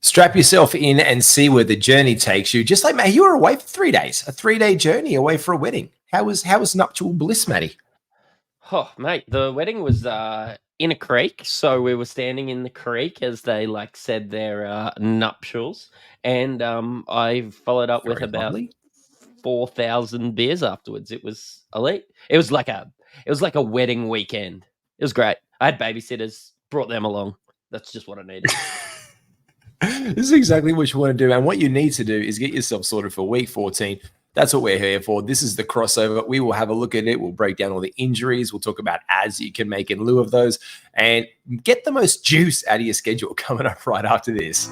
Strap yourself in and see where the journey takes you. Just like, mate, you were away for 3 days, a 3-day journey away for a wedding. How was nuptial bliss, Matty? Oh, mate, the wedding was in a creek, so we were standing in the creek as they said their nuptials, and I followed up with Very about lovely. 4,000 beers afterwards. It was elite. It was like a wedding weekend. It was great. I had babysitters, brought them along. That's just what I needed. This is exactly what you want to do. And what you need to do is get yourself sorted for week 14. That's what we're here for. This is the crossover. We will have a look at it. We'll break down all the injuries. We'll talk about ads that you can make in lieu of those and get the most juice out of your schedule coming up right after this.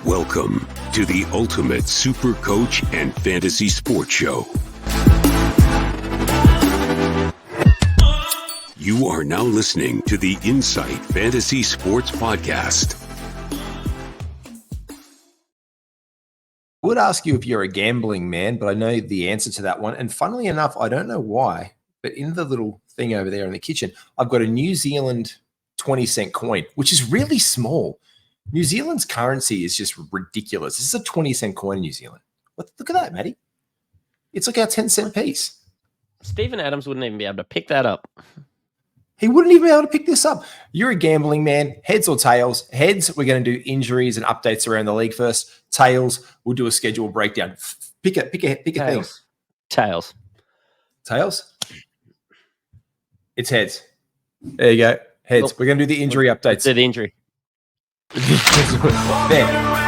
Welcome to the Ultimate Super Coach and Fantasy Sports Show. You are now listening to the Insight Fantasy Sports Podcast. I would ask you if you're a gambling man, but I know the answer to that one. And funnily enough, I don't know why, but in the little thing over there in the kitchen, I've got a New Zealand 20-cent coin, which is really small. New Zealand's currency is just ridiculous. This is a 20-cent coin in New Zealand. Look at that, Matty. It's like our 10-cent piece. Stephen Adams wouldn't even be able to pick that up. He wouldn't even be able to pick this up. You're a gambling man. Heads or tails? Heads, we're going to do injuries and updates around the league first. Tails, we'll do a schedule breakdown. Pick a thing. Tails. Tails? It's heads. There you go. Heads. Well, we're going to do the injury updates. Do the injury. There.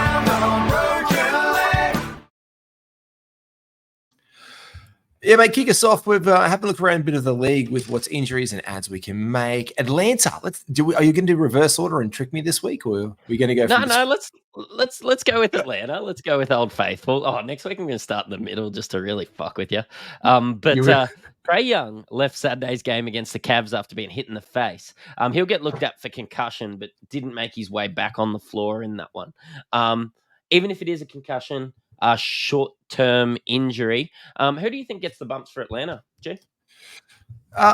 Yeah, mate, kick us off. We've had a look around a bit of the league with what's injuries and ads we can make. Atlanta, are you going to do reverse order and trick me this week, or are we going to go? Let's go with Atlanta. Let's go with Old Faithful. Oh, next week I'm going to start in the middle just to really fuck with you. But Trae Young left Saturday's game against the Cavs after being hit in the face. He'll get looked at for concussion, but didn't make his way back on the floor in that one. Even if it is a concussion, a short-term injury. Who do you think gets the bumps for Atlanta, Jay?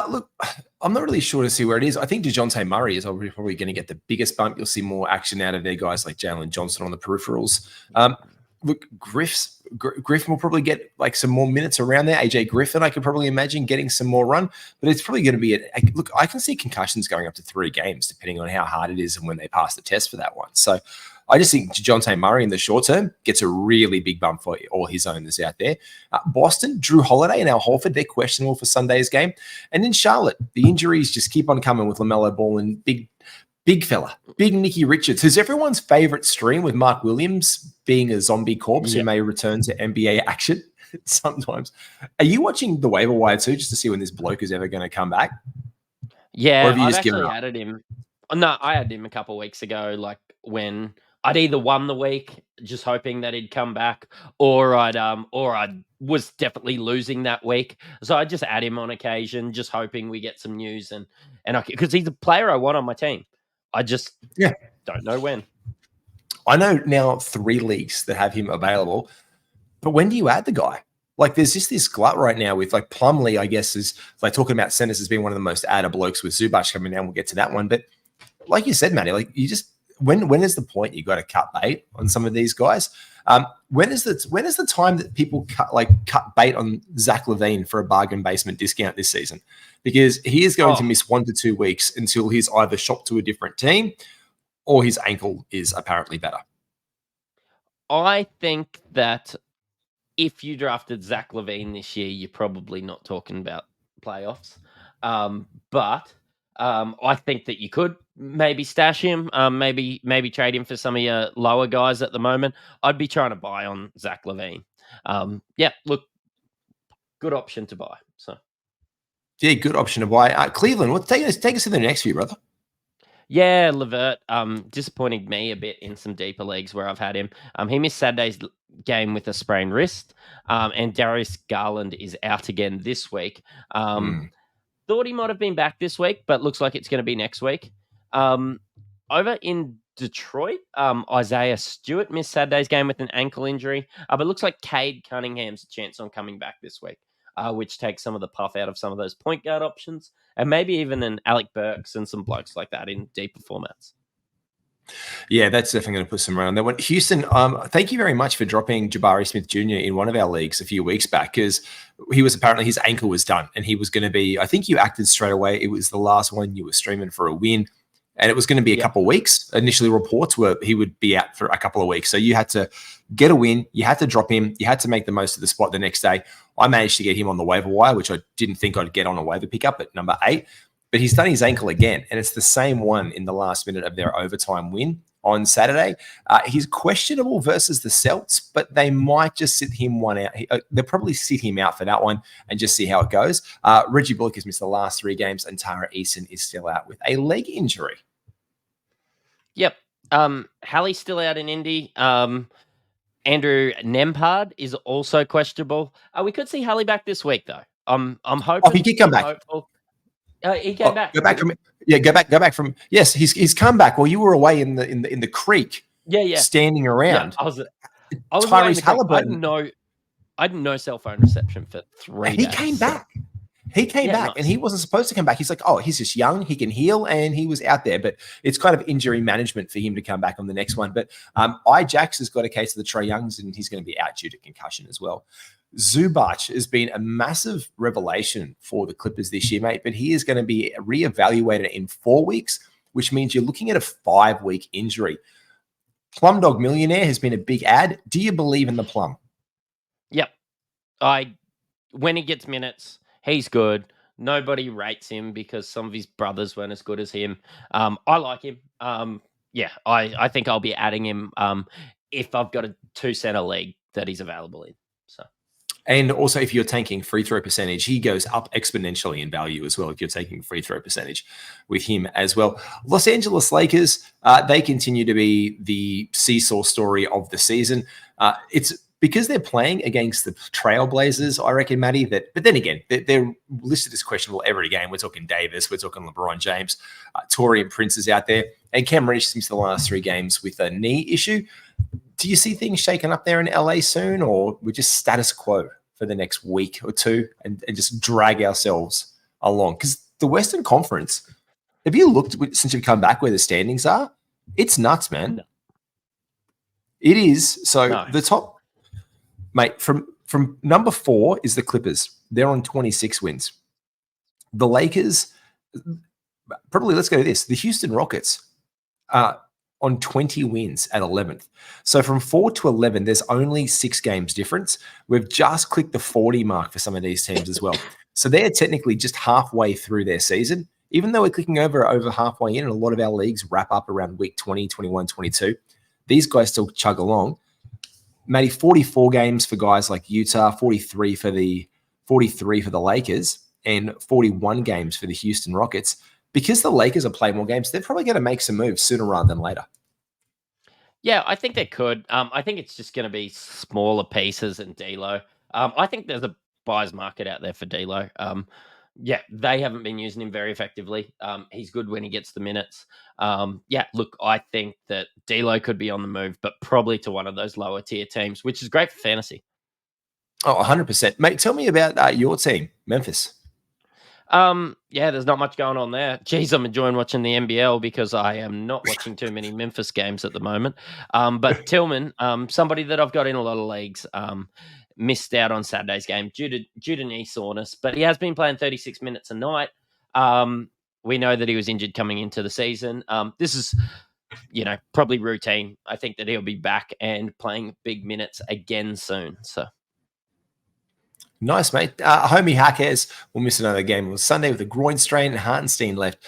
Look, I'm not really sure to see where it is. I think DeJounte Murray is probably going to get the biggest bump. You'll see more action out of their guys like Jalen Johnson on the peripherals. Look, Griffin will probably get some more minutes around there. AJ Griffin, I could probably imagine getting some more run, but it's probably going to be look, I can see concussions going up to 3 games depending on how hard it is and when they pass the test for that one. So I just think DeJounte Murray in the short term gets a really big bump for all his owners out there. Boston, Drew Holiday and Al Horford, they're questionable for Sunday's game. And in Charlotte, the injuries just keep on coming with LaMelo Ball and big fella, big Nicky Richards, who's everyone's favorite stream with Mark Williams being a zombie corpse who may return to NBA action sometimes. Are you watching the waiver wire too, just to see when this bloke is ever going to come back? Yeah, I've actually added him. No, I had him a couple of weeks ago, when I'd either won the week, just hoping that he'd come back, or I was definitely losing that week. So I just add him on occasion, just hoping we get some news and because he's a player I want on my team. I just don't know when. I know now 3 leagues that have him available, but when do you add the guy? There's just this glut right now with Plumlee, I guess, is talking about centers as being one of the most added blokes with Zubac coming down. We'll get to that one. But like you said, Matty, you just when is the point you got to cut bait on some of these guys? When is the time that people cut bait on Zach LaVine for a bargain basement discount this season? Because he is going to miss 1 to 2 weeks until he's either shopped to a different team or his ankle is apparently better. I think that if you drafted Zach LaVine this year, you're probably not talking about playoffs. But I think that you could maybe stash him, maybe trade him for some of your lower guys at the moment. I'd be trying to buy on Zach LaVine. Look, good option to buy. So, yeah, good option to buy. Cleveland, take us to the next few, brother. Yeah, Levert disappointed me a bit in some deeper leagues where I've had him. He missed Saturday's game with a sprained wrist, and Darius Garland is out again this week. Thought he might have been back this week, but looks like it's going to be next week. Over in Detroit, Isaiah Stewart missed Saturday's game with an ankle injury, but looks like Cade Cunningham's a chance on coming back this week. which takes some of the puff out of some of those point guard options, and maybe even an Alec Burks and some blokes like that in deeper formats. Yeah, that's definitely going to put some around there. Houston, thank you very much for dropping Jabari Smith Jr. in one of our leagues a few weeks back, because he was apparently, his ankle was done and he was going to be, I think you acted straight away. It was the last one you were streaming for a win, and it was going to be a couple of weeks. Initially, reports were he would be out for a couple of weeks. So you had to get a win. You had to drop him. You had to make the most of the spot the next day. I managed to get him on the waiver wire, which I didn't think I'd get on a waiver pickup at number 8. But he's done his ankle again, and it's the same one in the last minute of their overtime win on Saturday. He's questionable versus the Celts, but they might just sit him one out. They'll probably sit him out for that one and just see how it goes. Reggie Bullock has missed the last 3 games, and Tara Eason is still out with a leg injury. Yep. Hallie's still out in Indy. Andrew Nembhard is also questionable. We could see Hallie back this week, though. I'm hoping. Oh, he did come back. Hopeful. He came back. Go back from. Yes, he's come back. Well, you were away in the creek. Yeah. Standing around. Yeah, I was Tyrese Halliburton. I had no cell phone reception for 3 days. He came back. He came back, nice. and he wasn't supposed to come back. He's like, oh, he's just young. He can heal, and he was out there. But it's kind of injury management for him to come back on the next one. But Ijax has got a case of the Trae Youngs, and he's going to be out due to concussion as well. Zubac has been a massive revelation for the Clippers this year, mate, but he is going to be reevaluated in 4 weeks, which means you're looking at a 5-week injury. Plum Dog Millionaire has been a big ad. Do you believe in the Plum? Yep. When he gets minutes, he's good. Nobody rates him because some of his brothers weren't as good as him. I like him. I think I'll be adding him if I've got a 2-center league that he's available in. So. And also, if you're taking free throw percentage, he goes up exponentially in value as well if you're taking free throw percentage with him as well. Los Angeles Lakers, they continue to be the seesaw story of the season. It's because they're playing against the Trailblazers, I reckon, Matty, but then again, they're listed as questionable every game. We're talking Davis, we're talking LeBron James, Taurean Prince is out there, and Cam Reddish seems the last 3 games with a knee issue. Do you see things shaking up there in LA soon, or we're just status quo for the next week or 2 and just drag ourselves along? Because the Western Conference, have you looked since you've come back where the standings are? It's nuts, man. No. It is. So the top, mate, from number 4 is the Clippers. They're on 26 wins. The Lakers, probably, let's go to this. The Houston Rockets on 20 wins at 11th. So from 4 to 11, there's only 6 games difference. We've just clicked the 40 mark for some of these teams as well. So they're technically just halfway through their season, even though we're clicking over halfway in, and a lot of our leagues wrap up around week 20, 21, 22. These guys still chug along. Matty, 44 games for guys like Utah, 43 for the Lakers, and 41 games for the Houston Rockets. Because the Lakers are playing more games, they're probably going to make some moves sooner rather than later. Yeah, I think they could. I think it's just going to be smaller pieces and D'Lo. I think there's a buyer's market out there for D'Lo. They haven't been using him very effectively. He's good when he gets the minutes. Look, I think that D'Lo could be on the move, but probably to one of those lower tier teams, which is great for fantasy. Oh, 100%. Mate, tell me about your team, Memphis. There's not much going on there. Geez, I'm enjoying watching the NBL because I am not watching too many Memphis games at the moment. But Tillman, somebody that I've got in a lot of leagues, missed out on Saturday's game due to knee soreness, but he has been playing 36 minutes a night. We know that he was injured coming into the season. This is, probably routine. I think that he'll be back and playing big minutes again soon. So. Nice, mate. Homie Hackers will miss another game. It was Sunday with a groin strain, and Hartenstein left.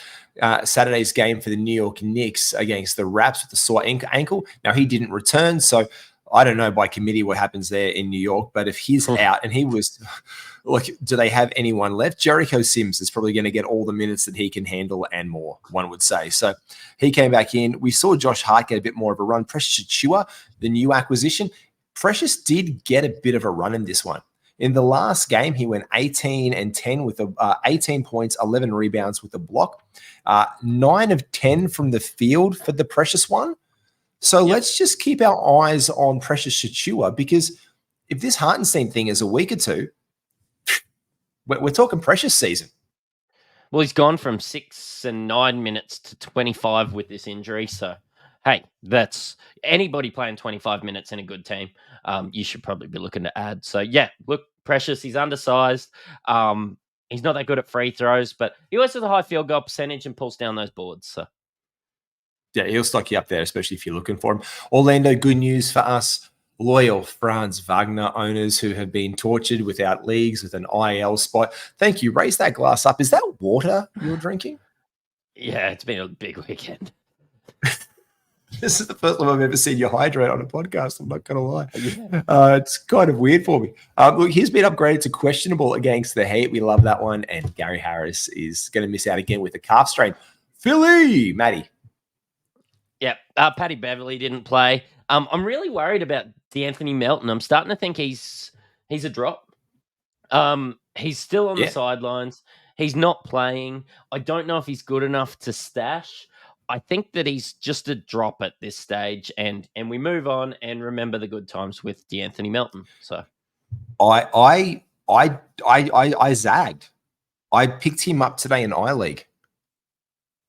Saturday's game for the New York Knicks against the Raps with the sore ankle. Now, he didn't return, so I don't know by committee what happens there in New York, but if he's out and he was, do they have anyone left? Jericho Sims is probably going to get all the minutes that he can handle and more, one would say. So he came back in. We saw Josh Hart get a bit more of a run. Precious Achiuwa, the new acquisition. Precious did get a bit of a run in this one. In the last game, he went 18 and 10 with 18 points, 11 rebounds with a block, 9 of 10 from the field for the Precious one. So let's just keep our eyes on Precious Achiuwa, because if this Hartenstein thing is a week or 2, we're talking precious season. Well, he's gone from 6 and 9 minutes to 25 with this injury. So, hey, that's anybody playing 25 minutes in a good team. You should probably be looking to add. So, yeah, look, Precious, he's undersized. He's not that good at free throws, but he always has a high field goal percentage and pulls down those boards. So, yeah, he'll stock you up there, especially if you're looking for him. Orlando, good news for us. Loyal Franz Wagner owners who have been tortured without leagues with an IL spot. Thank you. Raise that glass up. Is that water you're drinking? Yeah, it's been a big weekend. This is the first time I've ever seen you hydrate on a podcast. I'm not going to lie. It's kind of weird for me. Look, he's been upgraded to questionable against the Heat. We love that one. And Gary Harris is going to miss out again with a calf strain. Philly, Matty. Yeah, Paddy Beverly didn't play. I'm really worried about D'Anthony Melton. I'm starting to think he's a drop. He's still on the sidelines. He's not playing. I don't know if he's good enough to stash. I think that he's just a drop at this stage, and we move on and remember the good times with D'Anthony Melton. So, I zagged. I picked him up today in iLeague.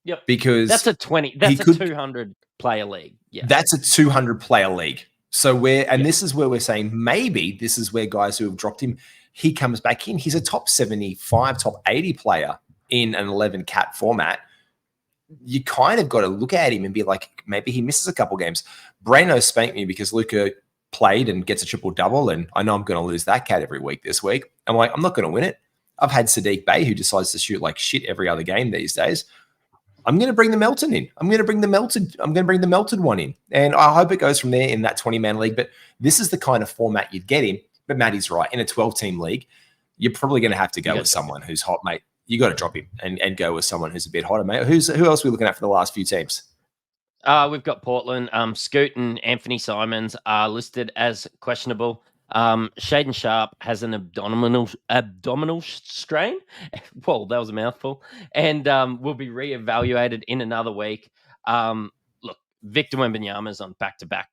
Yep, because that's a 20. That's a 200 player league. Yeah, that's a 200 player league. So this is where we're saying maybe this is where guys who have dropped him, he comes back in. He's a top 75, top 80 player in an 11 cat format. You kind of got to look at him and be like, maybe he misses a couple games. Brano spanked me because Luka played and gets a triple-double, and I know I'm going to lose that cat every week this week. I'm like, I'm not going to win it. I've had Sadiq Bey, who decides to shoot like shit every other game these days. I'm going to bring the Melton in. I'm going to bring the melted one in. And I hope it goes from there in that 20-man league. But this is the kind of format you'd get in. But Matty's right. In a 12-team league, you're probably going to have to go with someone who's hot, mate. You got to drop him and go with someone who's a bit hotter, mate. Who else are we looking at for the last few teams? We've got Portland. Scoot and Anthony Simons are listed as questionable. Shaden Sharp has an abdominal strain. Whoa, that was a mouthful. And will be reevaluated in another week. Look, Victor Wembanyama's on back-to-back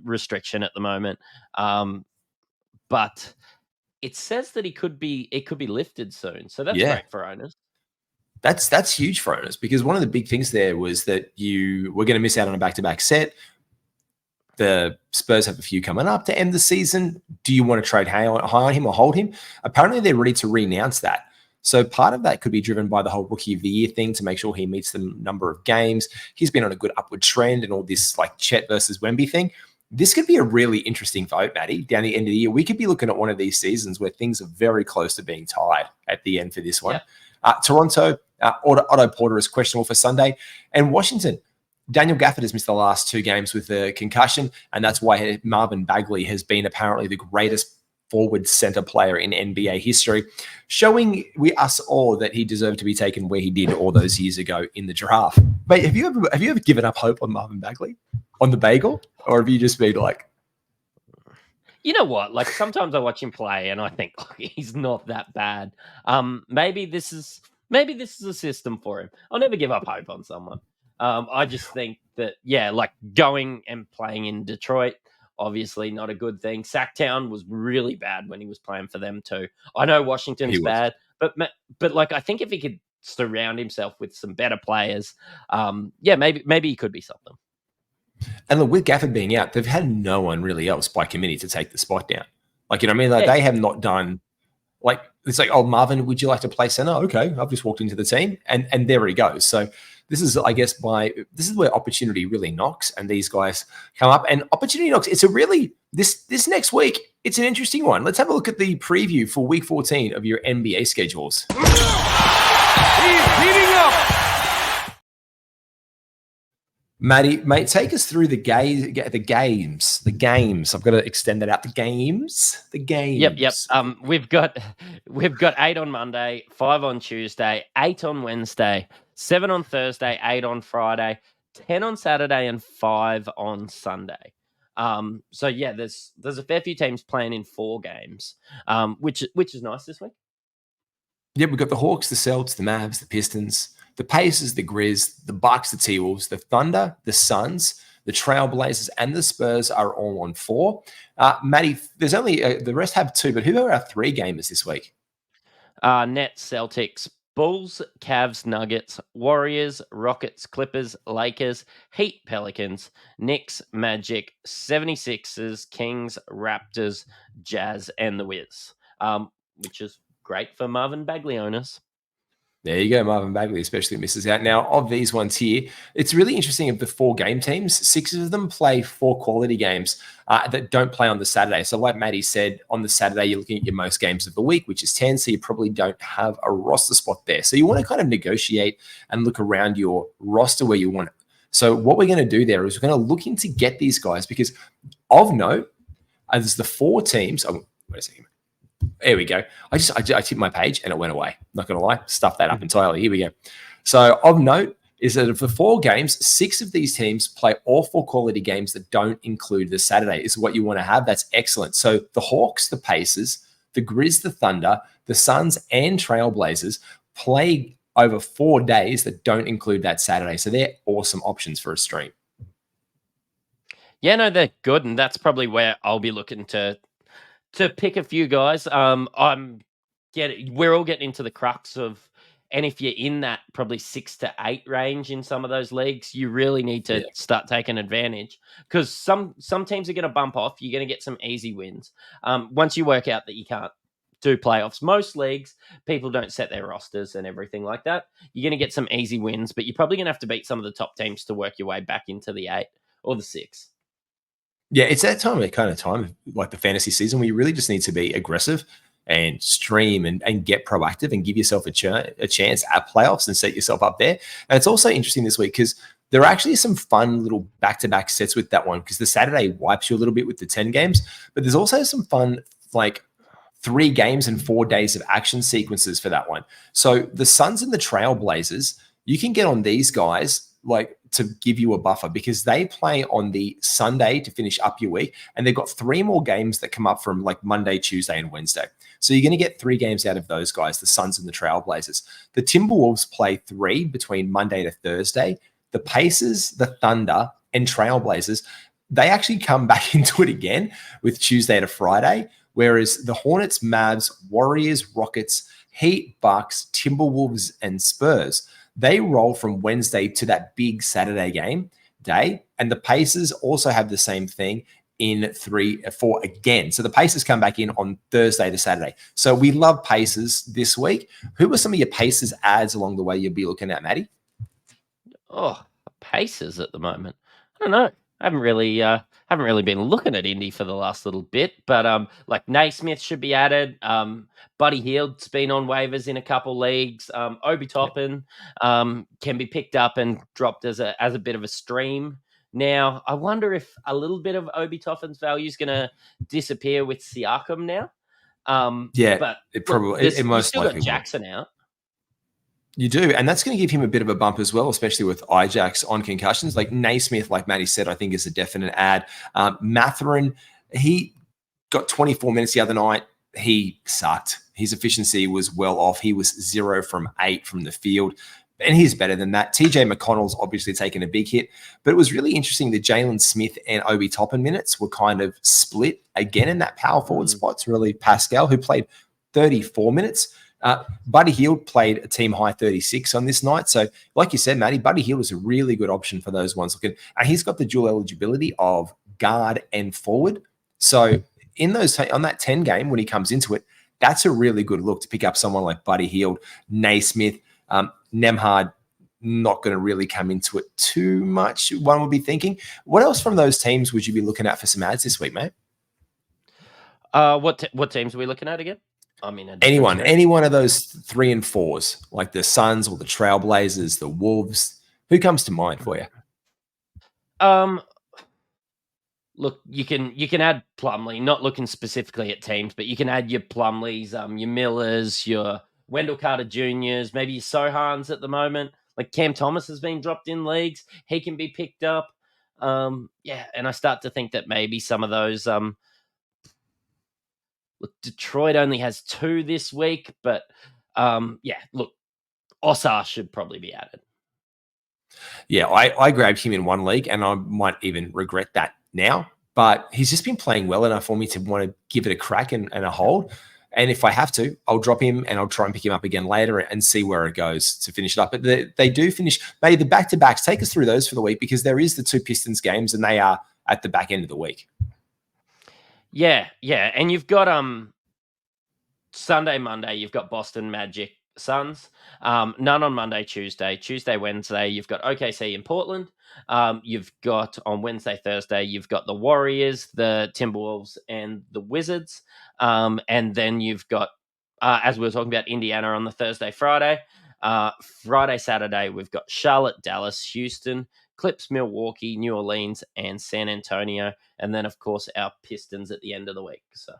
restriction at the moment. But it says that it could be lifted soon. So that's great for owners. That's huge for owners because one of the big things there was that you were going to miss out on a back-to-back set. The Spurs have a few coming up to end the season. Do you want to trade high on him or hold him? Apparently, they're ready to re-announce that. So part of that could be driven by the whole Rookie of the Year thing to make sure he meets the number of games. He's been on a good upward trend and all this like Chet versus Wemby thing. This could be a really interesting vote, Matty, down the end of the year. We could be looking at one of these seasons where things are very close to being tied at the end for this one. Yeah. Toronto, Otto Porter is questionable for Sunday. And Washington, Daniel Gafford has missed the last 2 games with a concussion, and that's why Marvin Bagley has been apparently the greatest forward center player in NBA history, showing us all that he deserved to be taken where he did all those years ago in the draft. Mate, have you ever given up hope on Marvin Bagley on the bagel, or have you just been like, you know what? Like sometimes I watch him play and I think he's not that bad. Maybe this is a system for him. I'll never give up hope on someone. I just think that, like going and playing in Detroit, obviously not a good thing. Sacktown was really bad when he was playing for them too. I know Washington's bad, but like I think if he could surround himself with some better players, maybe he could be something. And look, with Gafford being out, they've had no one really else by committee to take the spot down. Like, you know what I mean? Like they have not done like, it's like, oh, Marvin, would you like to play center? Okay, I've just walked into the team and there he goes. So this is, I guess, this is where opportunity really knocks and these guys come up and opportunity knocks. It's a really, this next week, it's an interesting one. Let's have a look at the preview for week 14 of your NBA schedules. He's heating up. Matty, mate, take us through the games. I've got to extend that out. The games. Yep. We've got 8 on Monday, 5 on Tuesday, 8 on Wednesday, 7 on Thursday, 8 on Friday, 10 on Saturday, and 5 on Sunday. So yeah, there's a fair few teams playing in 4 games, which is nice this week. Yeah, we've got the Hawks, the Celtics, the Mavs, the Pistons, the Pacers, the Grizz, the Bucks, the T-Wolves, the Thunder, the Suns, the Trailblazers, and the Spurs are all on 4. Matty, there's only the rest have 2, but who are our 3 gamers this week? Nets, Celtics, Bulls, Cavs, Nuggets, Warriors, Rockets, Clippers, Lakers, Heat, Pelicans, Knicks, Magic, 76ers, Kings, Raptors, Jazz, and the Wiz, which is great for Marvin Bagley owners. There you go. Marvin Bagley especially misses out. Now, of these ones here, it's really interesting. Of the 4 game teams, 6 of them play 4 quality games that don't play on the Saturday. So like Maddie said, on the Saturday, you're looking at your most games of the week, which is 10. So you probably don't have a roster spot there. So you want to kind of negotiate and look around your roster where you want it. So what we're going to do there is we're going to look into get these guys because of note, there's the 4 teams. Oh, wait a second. There we go. I tipped my page and it went away. Not going to lie. Stuffed that up entirely. Here we go. So of note is that of the 4 games, 6 of these teams play all 4 quality games that don't include the Saturday is what you want to have. That's excellent. So the Hawks, the Pacers, the Grizz, the Thunder, the Suns, and Trailblazers play over 4 days that don't include that Saturday. So they're awesome options for a stream. Yeah, no, they're good. And that's probably where I'll be looking to pick a few guys. We're all getting into the crux of, and if you're in that probably 6 to 8 range in some of those leagues, you really need to start taking advantage because some teams are going to bump off. You're going to get some easy wins. Once you work out that you can't do playoffs, most leagues, people don't set their rosters and everything like that. You're going to get some easy wins, but you're probably going to have to beat some of the top teams to work your way back into the 8 or the 6. Yeah, it's that time of like the fantasy season where you really just need to be aggressive and stream and get proactive and give yourself a chance at playoffs and set yourself up there. And it's also interesting this week because there are actually some fun little back-to-back sets with that one because the Saturday wipes you a little bit with the 10 games, but there's also some fun like 3 games and 4 days of action sequences for that one. So the Suns and the Trailblazers, you can get on these guys like to give you a buffer because they play on the Sunday to finish up your week. And they've got 3 more games that come up from like Monday, Tuesday, and Wednesday. So you're going to get 3 games out of those guys, the Suns and the Trailblazers. The Timberwolves play 3 between Monday to Thursday. The Pacers, the Thunder, and Trailblazers, they actually come back into it again with Tuesday to Friday. Whereas the Hornets, Mavs, Warriors, Rockets, Heat, Bucks, Timberwolves, and Spurs, they roll from Wednesday to that big Saturday game day. And the Pacers also have the same thing in 3-4 again. So the Pacers come back in on Thursday to Saturday. So we love Pacers this week. Who are some of your Pacers ads along the way you'll be looking at, Maddie? Oh, Pacers at the moment. I don't know. I haven't really been looking at Indy for the last little bit, but like Naismith should be added. Buddy Hield's been on waivers in a couple leagues. Obi Toppin can be picked up and dropped as a bit of a stream. Now, I wonder if a little bit of Obi Toppin's value is going to disappear with Siakam now. But it probably it most still likely got Jackson out. You do, and that's going to give him a bit of a bump as well, especially with Ijax on concussions. Like Naismith, like Maddie said, I think is a definite add. Mathurin, he got 24 minutes the other night. He sucked. His efficiency was well off. He was 0 from 8 from the field, and he's better than that. TJ McConnell's obviously taken a big hit, but it was really interesting that Jalen Smith and Obi Toppin minutes were kind of split again in that power forward spot. It's really Pascal, who played 34 minutes. Buddy Hield played a team high 36 on this night. So like you said, Matty, Buddy Hield is a really good option for those ones looking. And he's got the dual eligibility of guard and forward. So in those on that 10 game, when he comes into it, that's a really good look to pick up someone like Buddy Hield, Naismith, Nemhard, not going to really come into it too much, one would be thinking. What else from those teams would you be looking at for some ads this week, mate? What teams are we looking at again? I mean, any one of those 3 and 4s, like the Suns or the Trailblazers, the Wolves. Who comes to mind for you? Look, you can add Plumlee, not looking specifically at teams, but you can add your Plumlees, your Millers, your Wendell Carter Juniors, maybe your Sohans at the moment. Like Cam Thomas has been dropped in leagues. He can be picked up. And I start to think that maybe some of those look, Detroit only has 2 this week, but look, Osar should probably be added. Yeah, I grabbed him in one league, and I might even regret that now. But he's just been playing well enough for me to want to give it a crack and a hold. And if I have to, I'll drop him and I'll try and pick him up again later and see where it goes to finish it up. But they do finish. Maybe the back-to-backs, take us through those for the week, because there is the 2 Pistons games and they are at the back end of the week. Yeah. And you've got Sunday, Monday, you've got Boston Magic Suns. None on Monday, Tuesday, Wednesday. You've got OKC in Portland. You've got on Wednesday, Thursday, you've got the Warriors, the Timberwolves, and the Wizards. And then you've got, as we were talking about, Indiana on the Thursday, Friday. Friday, Saturday, we've got Charlotte, Dallas, Houston, Clips, Milwaukee, New Orleans, and San Antonio. And then, of course, our Pistons at the end of the week. So.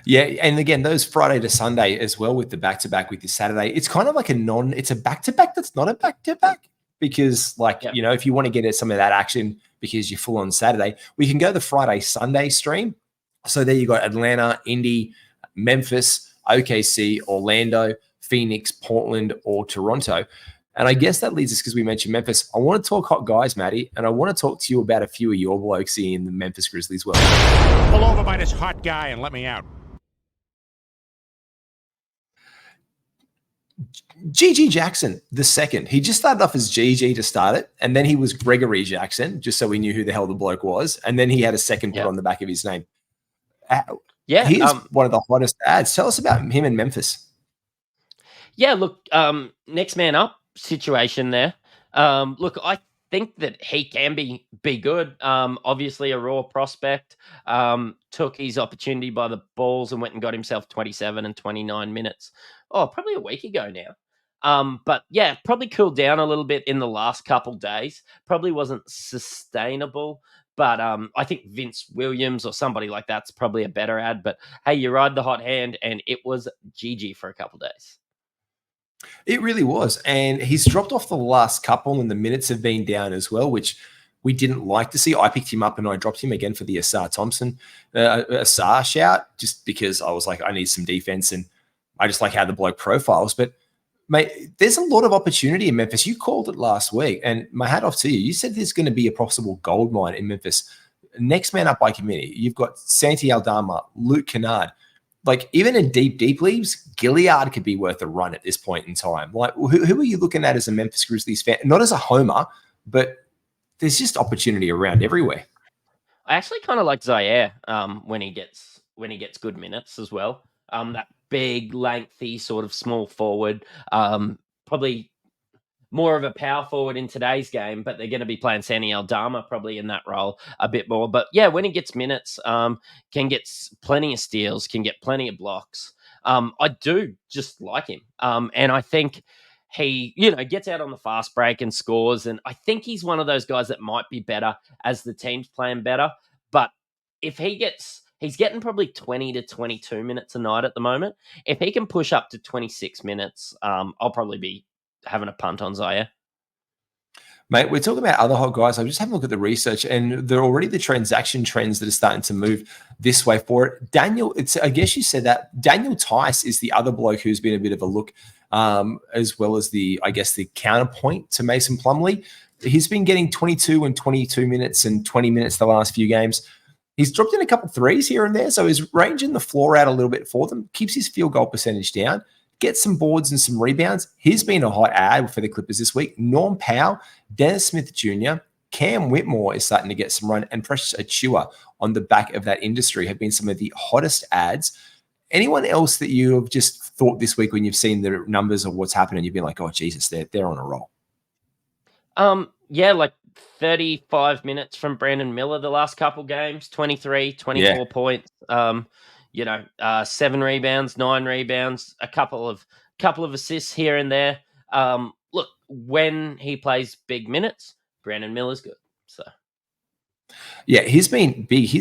Yeah, and again, those Friday to Sunday as well with the back-to-back with the Saturday, it's kind of like it's a back-to-back that's not a back-to-back, because if you want to get some of that action because you're full on Saturday, we can go the Friday, Sunday stream. So there you got Atlanta, Indy, Memphis, OKC, Orlando, Phoenix, Portland, or Toronto. And I guess that leads us, because we mentioned Memphis. I want to talk hot guys, Matty, and I want to talk to you about a few of your blokes in the Memphis Grizzlies. Pull over by this hot guy and let me out. GG Jackson, the second. He just started off as GG to start it, and then he was Gregory Jackson, just so we knew who the hell the bloke was, and then he had a second put on the back of his name. He is one of the hottest ads. Tell us about him in Memphis. Yeah, look, next man up situation there. Look, I think that he can be good. Obviously a raw prospect. Took his opportunity by the balls and went and got himself 27 and 29 minutes. Oh, probably a week ago now. But yeah, probably cooled down a little bit in the last couple days. Probably wasn't sustainable. But I think Vince Williams or somebody like that's probably a better ad. But hey, you ride the hot hand, and it was GG for a couple days. It really was. And he's dropped off the last couple, and the minutes have been down as well, which we didn't like to see. I picked him up and I dropped him again for the Asar Thompson Asar shout, just because I was like, I need some defense, and I just like how the bloke profiles. But mate, there's a lot of opportunity in Memphis. You called it last week, and my hat off to you. You said there's going to be a possible gold mine in Memphis. Next man up by committee, you've got Santi Aldama, Luke Kennard. Like, even in deep leagues, Gilliard could be worth a run at this point in time. Like, who are you looking at as a Memphis Grizzlies fan? Not as a homer, but there's just opportunity around everywhere. I actually kind of like Zaire when he gets good minutes as well. That big, lengthy, sort of small forward, probably more of a power forward in today's game, but they're going to be playing Santi Aldama probably in that role a bit more. But yeah, when he gets minutes, can get plenty of steals, can get plenty of blocks. I do just like him. And I think he, gets out on the fast break and scores. And I think he's one of those guys that might be better as the team's playing better. But if he's getting probably 20 to 22 minutes a night at the moment. If he can push up to 26 minutes, I'll probably be having a punt on Zaire. Mate, we're talking about other hot guys. I'm just having a look at the research, and there are already the transaction trends that are starting to move this way for it. Daniel, I guess you said that. Daniel Tice is the other bloke who's been a bit of a look, as well as the counterpoint to Mason Plumlee. He's been getting 22 and 22 minutes and 20 minutes the last few games. He's dropped in a couple threes here and there, so he's ranging the floor out a little bit for them, keeps his field goal percentage down, gets some boards and some rebounds. He's been a hot ad for the Clippers this week. Norm Powell, Dennis Smith Jr., Cam Whitmore is starting to get some run, and Precious Achua on the back of that industry have been some of the hottest ads. Anyone else that you have just thought this week when you've seen the numbers of what's happening, you've been like, oh, Jesus, they're on a roll? Yeah, like 35 minutes from Brandon Miller the last couple games, 23, 24 points. 7 rebounds, 9 rebounds, a couple of assists here and there. Look, when he plays big minutes, Brandon Miller's good. So, yeah, he's been big. He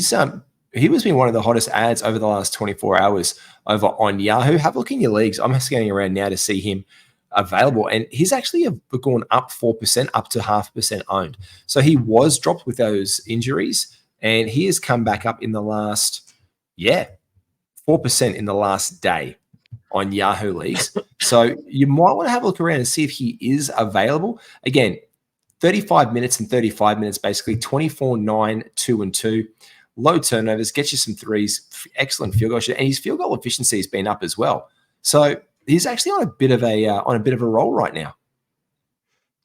was been one of the hottest ads over the last 24 hours over on Yahoo. Have a look in your leagues. I'm scanning around now to see him available, and he's actually gone up 4%, up to 0.5% owned. So he was dropped with those injuries, and he has come back up in the last, 4% in the last day on Yahoo leagues. So you might want to have a look around and see if he is available. Again, 35 minutes and 35 minutes, basically 24, 9, 2 and 2. low turnovers, gets you some threes, excellent field goal shot, and his field goal efficiency has been up as well. So he's actually on a bit of a roll right now.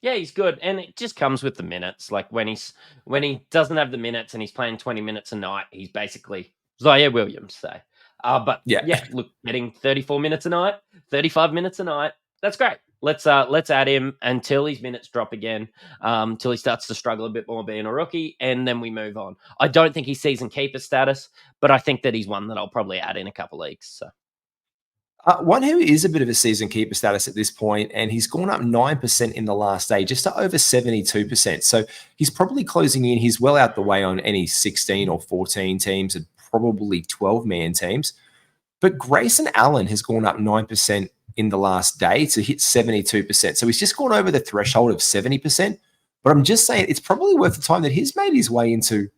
Yeah, he's good, and it just comes with the minutes. Like when he doesn't have the minutes and he's playing 20 minutes a night, he's basically Zaire Williams, say. But yeah, look, getting 34 minutes a night, 35 minutes a night, that's great. Let's add him until his minutes drop again, till he starts to struggle a bit more being a rookie, and then we move on. I don't think he's season keeper status, but I think that he's one that I'll probably add in a couple leagues. So. One who is a bit of a season keeper status at this point, and he's gone up 9% in the last day, just to over 72%. So he's probably closing in. He's well out the way on any 16 or 14 teams and probably 12-man teams. But Grayson Allen has gone up 9% in the last day to hit 72%. So he's just gone over the threshold of 70%. But I'm just saying it's probably worth the time that he's made his way into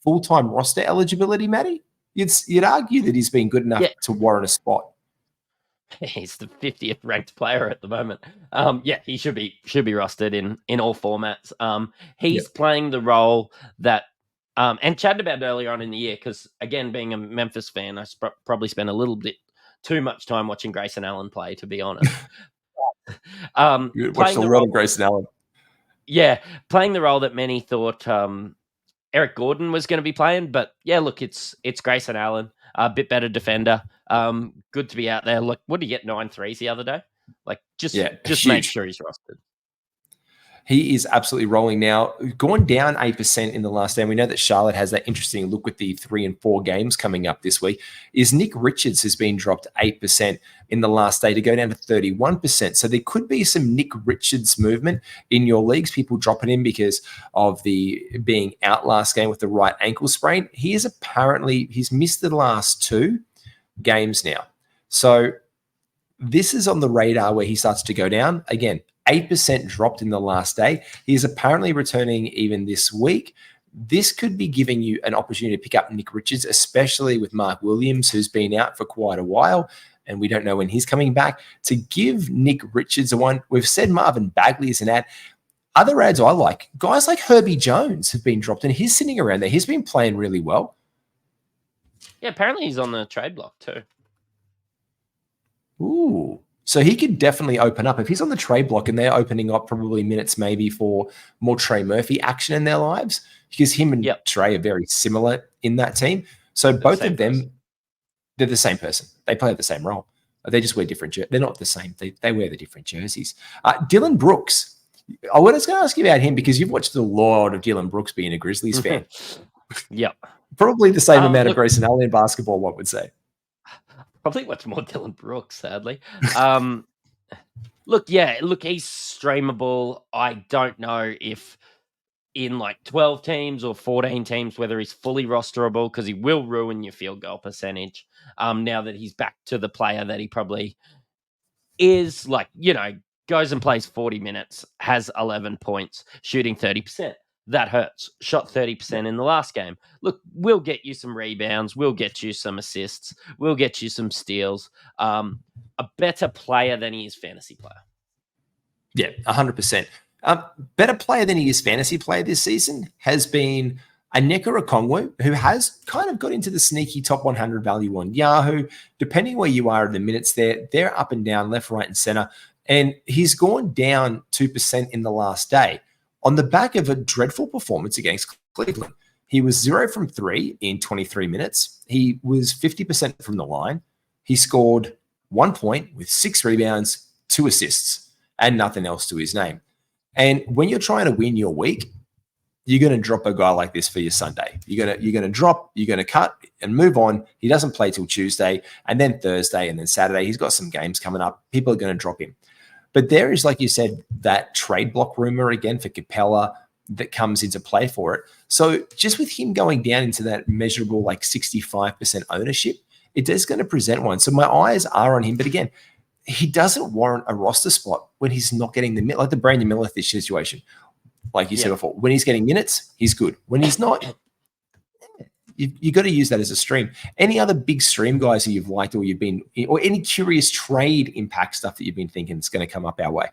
full-time roster eligibility, Matty. You'd argue that he's been good enough to warrant a spot. He's the 50th ranked player at the moment. He should be rostered in all formats. He's playing the role that and chatted about earlier on in the year, because again, being a Memphis fan, I probably spent a little bit too much time watching Grayson Allen play, to be honest. You watched a lot of Grayson Allen. Yeah, playing the role that many thought Eric Gordon was going to be playing, but yeah, look, it's Grayson Allen, a bit better defender. Good to be out there. Look, what did he get? 9 threes the other day? Like, just make sure he's rostered. He is absolutely rolling now. Gone down 8% in the last day. And we know that Charlotte has that interesting look with the 3 and 4 games coming up this week. Is Nick Richards has been dropped 8% in the last day to go down to 31%. So there could be some Nick Richards movement in your leagues. People dropping him because of the being out last game with the right ankle sprain. He's missed the last 2 games now. So this is on the radar where he starts to go down. Again, 8% dropped in the last day. He is apparently returning even this week. This could be giving you an opportunity to pick up Nick Richards, especially with Mark Williams, who's been out for quite a while, and we don't know when he's coming back. To give Nick Richards a one, we've said Marvin Bagley is an ad. Other ads I like, guys like Herbie Jones have been dropped, and he's sitting around there. He's been playing really well. Yeah, apparently he's on the trade block too. Ooh. So he could definitely open up. If he's on the trade block and they're opening up probably minutes maybe for more Trey Murphy action in their lives, because him and Trey are very similar in that team. So both of them, they're the same person. They play the same role. They just wear different jerseys. They're not the same. They wear the different jerseys. Dylan Brooks. I was going to ask you about him because you've watched a lot of Dylan Brooks being a Grizzlies fan. Yep. Probably the same amount of Grayson Allen in basketball, one would say. Probably watch more Dylan Brooks, sadly. Look, he's streamable. I don't know if in like 12 teams or 14 teams, whether he's fully rosterable, because he will ruin your field goal percentage. Now that he's back to the player that he probably is, like, goes and plays 40 minutes, has 11 points, shooting 30%. That hurts. Shot 30% in the last game. Look, we'll get you some rebounds. We'll get you some assists. We'll get you some steals. A better player than he is fantasy player. Yeah, 100%. Better player than he is fantasy player this season has been Onyeka Okongwu, who has kind of got into the sneaky top 100 value on Yahoo. Depending where you are in the minutes they're up and down, left, right, and center. And he's gone down 2% in the last day. On the back of a dreadful performance against Cleveland. He was 0 from 3 in 23 minutes. He was 50% from the line. He scored 1 point with 6 rebounds, 2 assists, and nothing else to his name. And when you're trying to win your week, you're going to drop a guy like this for your Sunday. You're going to drop, you're going to cut and move on. He doesn't play till Tuesday, and then Thursday, and then Saturday. He's got some games coming up. People are going to drop him. But there is, like you said, that trade block rumor again for Capella that comes into play for it. So just with him going down into that measurable like 65% ownership, it is going to present one. So my eyes are on him. But again, he doesn't warrant a roster spot when he's not getting the minutes, like the Brandon Miller situation. Like you said before, when he's getting minutes, he's good. When he's not, you got to use that as a stream. Any other big stream guys that you've liked or any curious trade impact stuff that you've been thinking is going to come up our way?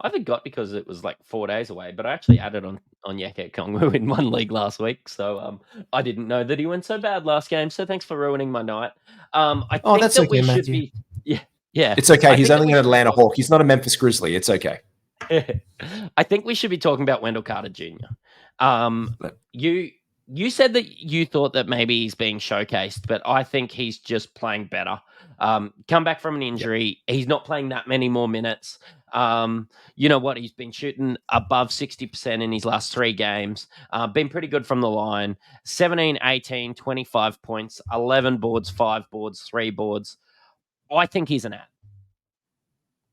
I forgot because it was like 4 days away, but I actually added on Yeke Kongwu in one league last week, so I didn't know that he went so bad last game. So thanks for ruining my night. I Oh, think that's that we okay, should Matthew. be, yeah. It's okay. I He's think that only we an should be Atlanta Hawk. He's not a Memphis Grizzly. It's okay. I think we should be talking about Wendell Carter Jr. You said that you thought that maybe he's being showcased, but I think he's just playing better. Come back from an injury. He's not playing that many more minutes. You know what? He's been shooting above 60% in his last 3 games. Been pretty good from the line. 17, 18, 25 points, 11 boards, 5 boards, 3 boards. I think he's an ad.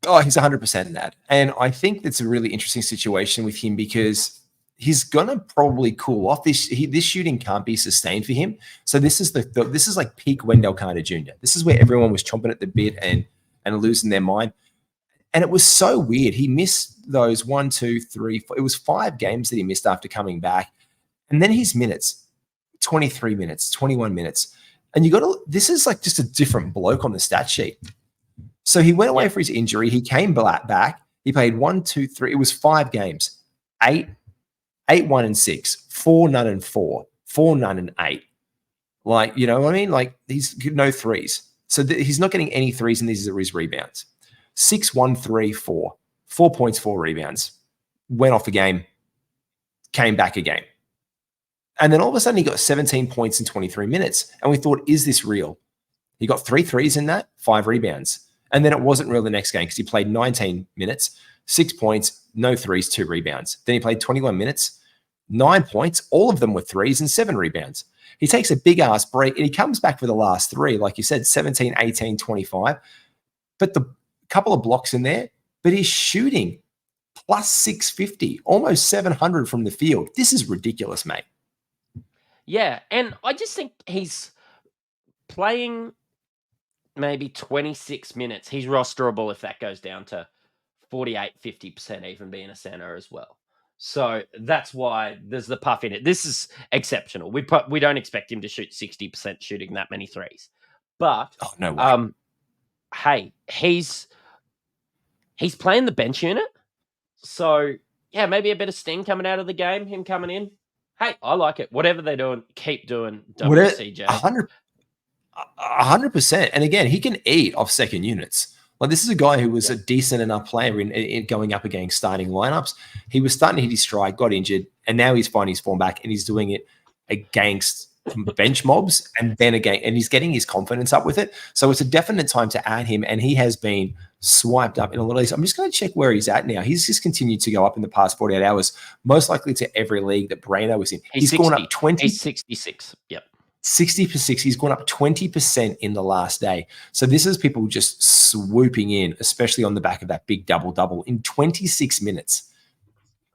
Oh, he's 100% an ad. And I think that's a really interesting situation with him because he's gonna probably cool off. This shooting can't be sustained for him. So this is this is like peak Wendell Carter Jr. This is where everyone was chomping at the bit and losing their mind. And it was so weird. He missed those 1, 2, 3, 4. It was 5 games that he missed after coming back. And then his minutes, 23 minutes, 21 minutes. And this is like just a different bloke on the stat sheet. So he went away for his injury. He came back. He played 1, 2, 3. It was 5 games. 8, 1, and 6, 4, none, and 4, 4, none, and 8. Like, you know what I mean? Like, he's no threes. So he's not getting any threes, and these are his rebounds. 6, 1, 3, 4. 4 points, 4 rebounds. Went off a game. Came back a game. And then all of a sudden, he got 17 points in 23 minutes. And we thought, is this real? He got 3 threes in that, 5 rebounds. And then it wasn't real the next game because he played 19 minutes, 6 points, no threes, 2 rebounds. Then he played 21 minutes, 9 points, all of them were threes and 7 rebounds. He takes a big ass break and he comes back for the last 3, like you said, 17, 18, 25. But the couple of blocks in there, but he's shooting plus 650, almost 700 from the field. This is ridiculous, mate. Yeah, and I just think he's playing maybe 26 minutes. He's rosterable if that goes down to 48, 50%, even being a center as well. So that's why there's the puff in it. This is exceptional. We don't expect him to shoot 60% shooting that many threes. But no way. Hey, he's playing the bench unit. So yeah, maybe a bit of sting coming out of the game, him coming in. Hey, I like it. Whatever they're doing, keep doing WCJ. 100%. And again, he can eat off second units. Like, this is a guy who was a decent enough player in going up against starting lineups. He was starting to hit his stride, got injured, and now he's finding his form back, and he's doing it against bench mobs and then again, and he's getting his confidence up with it. So it's a definite time to add him, and he has been swiped up in a lot of these. I'm just going to check where he's at now. He's just continued to go up in the past 48 hours, most likely to every league that Braino was in. He's gone up 20. He's 66. Yep. 60%. He's gone up 20% in the last day. So this is people just swooping in, especially on the back of that big double-double in 26 minutes.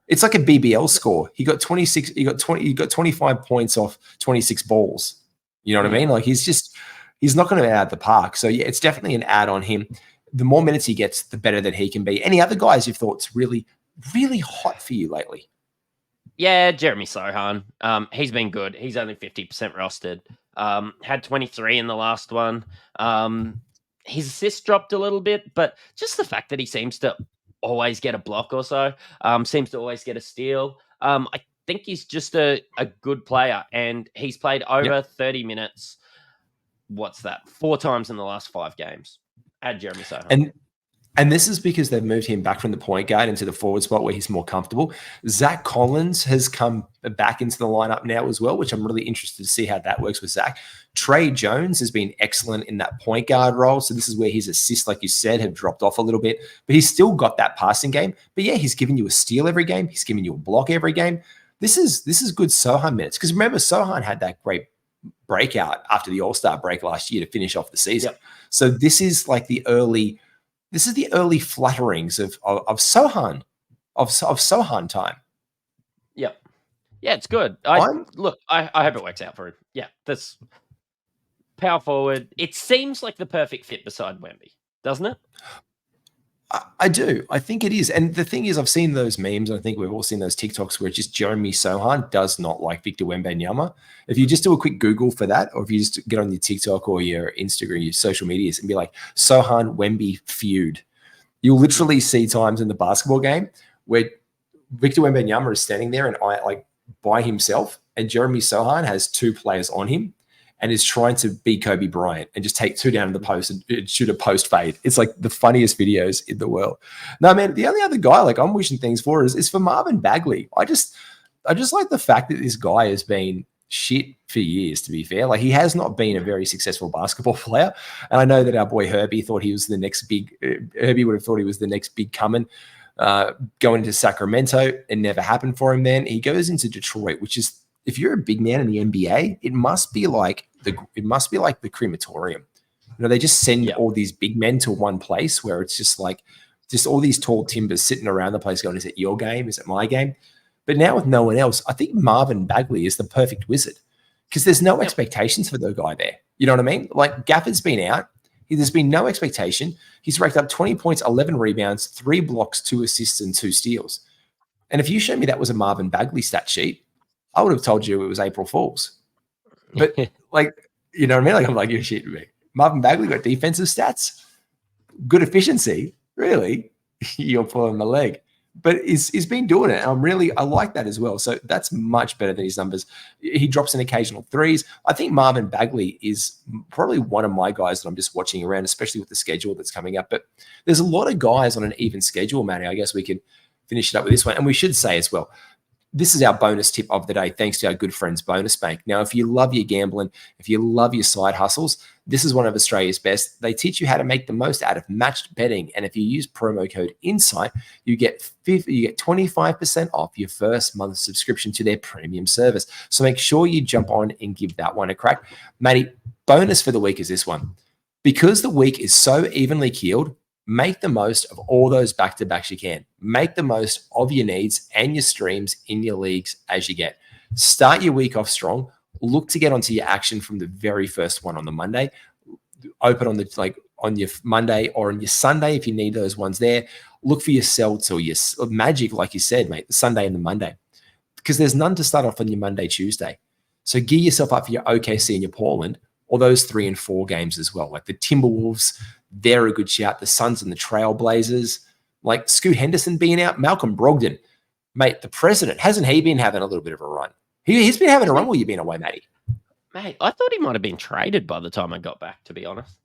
It's like a BBL score. He got 26. He got 25 points off 26 balls. You know what I mean? Like, he's not going to add the park. So yeah, it's definitely an add on him. The more minutes he gets, the better that he can be. Any other guys you've thought's really, really hot for you lately? Yeah, Jeremy Sohan. He's been good. He's only 50% rostered. Had 23 in the last one. His assist dropped a little bit, but just the fact that he seems to always get a block or so, seems to always get a steal. I think he's just a good player, and he's played over 30 minutes. What's that? 4 times in the last 5 games. Add Jeremy Sohan. And this is because they've moved him back from the point guard into the forward spot where he's more comfortable. Zach Collins has come back into the lineup now as well, which I'm really interested to see how that works with Zach. Trey Jones has been excellent in that point guard role. So this is where his assists, like you said, have dropped off a little bit, but he's still got that passing game. But yeah, he's giving you a steal every game. He's giving you a block every game. This is good Sohan minutes. Because remember, Sohan had that great breakout after the All-Star break last year to finish off the season. Yep. So this is like the early flutterings of Sohan, of Sohan time. Yep. Yeah, it's good. I hope it works out for him. Yeah, that's power forward. It seems like the perfect fit beside Wemby, doesn't it? I do. I think it is. And the thing is, I've seen those memes. And I think we've all seen those TikToks where it's just Jeremy Sohan does not like Victor Wembanyama. If you just do a quick Google for that, or if you just get on your TikTok or your Instagram, your social medias and be like, Sohan Wemby feud, You'll literally see times in the basketball game where Victor Wembanyama is standing there and by himself, and Jeremy Sohan has 2 players on him and is trying to be Kobe Bryant and just take 2 down in the post and shoot a post fade. It's like the funniest videos in the world. No, man, the only other guy like I'm wishing things for is for Marvin Bagley. I just like the fact that this guy has been shit for years, to be fair. Like, he has not been a very successful basketball player. And I know that our boy Herbie thought he was the next big, Herbie would have thought he was the next big coming. Going to Sacramento, it never happened for him then. He goes into Detroit, which is, if you're a big man in the NBA, it must be like the crematorium. You know, they just send all these big men to one place where it's just all these tall timbers sitting around the place going, is it your game? Is it my game? But now with no one else, I think Marvin Bagley is the perfect wizard because there's no expectations for the guy there. You know what I mean? Like, Gaffer's been out. There's been no expectation. He's racked up 20 points, 11 rebounds, 3 blocks, 2 assists, and 2 steals. And if you showed me that was a Marvin Bagley stat sheet, I would have told you it was April Fool's. But like, you know what I mean? Like, I'm like, you're shitting me. Marvin Bagley got defensive stats, good efficiency. Really? You're pulling my leg. But he's been doing it. I like that as well. So that's much better than his numbers. He drops in occasional threes. I think Marvin Bagley is probably one of my guys that I'm just watching around, especially with the schedule that's coming up. But there's a lot of guys on an even schedule, Matty. I guess we can finish it up with this one. And we should say as well, this is our bonus tip of the day, thanks to our good friends Bonus Bank. Now, if you love your gambling, if you love your side hustles, this is one of Australia's best. They teach you how to make the most out of matched betting. And if you use promo code INSIGHT, you get 25% off your first month's subscription to their premium service. So make sure you jump on and give that one a crack. Matty, bonus for the week is this one. Because the week is so evenly keeled, make the most of all those back-to-backs you can. Make the most of your needs and your streams in your leagues as you get. Start your week off strong. Look to get onto your action from the very first one on the Monday. Open on your Monday or on your Sunday if you need those ones there. Look for your Celts or your Magic, like you said, mate, the Sunday and the Monday. Because there's none to start off on your Monday, Tuesday. So gear yourself up for your OKC and your Portland, or those 3 and 4 games as well. Like the Timberwolves, they're a good shout. The Suns and the Trailblazers, like Scoot Henderson being out, Malcolm Brogdon, mate, the president, hasn't he been having a little bit of a run? He's been having a run while you've been away, Matty. Mate, I thought he might have been traded by the time I got back, to be honest.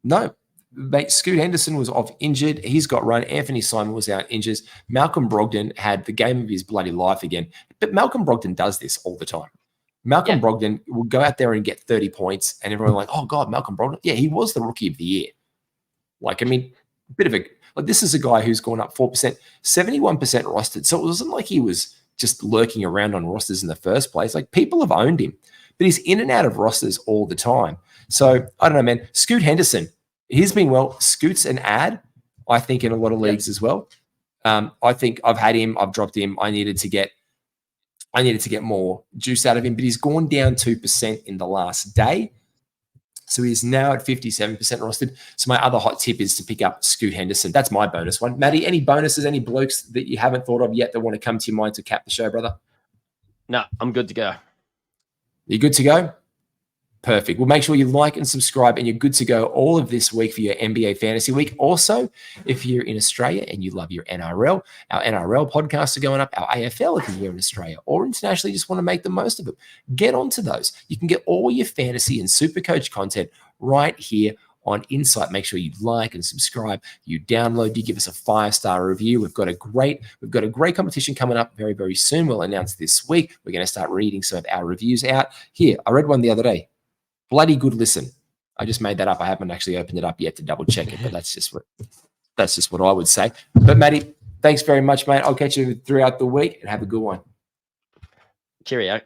No, mate, Scoot Henderson was off injured. He's got run. Anthony Simon was out injured. Malcolm Brogdon had the game of his bloody life again. But Malcolm Brogdon does this all the time. Malcolm Brogdon will go out there and get 30 points, and everyone like, oh, God, Malcolm Brogdon. Yeah, he was the rookie of the year. Like, I mean, a bit of a – like, this is a guy who's gone up 4%, 71% rostered. So it wasn't like he was just lurking around on rosters in the first place. Like, people have owned him. But he's in and out of rosters all the time. So, I don't know, man. Scoot Henderson, he's been well. Scoot's an ad, I think, in a lot of leagues as well. I think I've had him. I've dropped him. I needed to get more juice out of him, but he's gone down 2% in the last day. So he's now at 57% rostered. So my other hot tip is to pick up Scoot Henderson. That's my bonus one. Matty, any bonuses, any blokes that you haven't thought of yet that want to come to your mind to cap the show, brother? No, I'm good to go. You good to go? Perfect. Well, make sure you like and subscribe, and you're good to go all of this week for your NBA Fantasy Week. Also, if you're in Australia and you love your NRL, our NRL podcasts are going up, our AFL if you're in Australia, or internationally just want to make the most of it. Get onto those. You can get all your fantasy and Supercoach content right here on Insight. Make sure you like and subscribe. You download, you give us a 5-star review. We've got a great competition coming up very, very soon. We'll announce this week. We're going to start reading some of our reviews out. Here, I read one the other day. Bloody good listen. I just made that up. I haven't actually opened it up yet to double check it, but that's just what I would say. But Matty, thanks very much, mate. I'll catch you throughout the week and have a good one. Cheerio.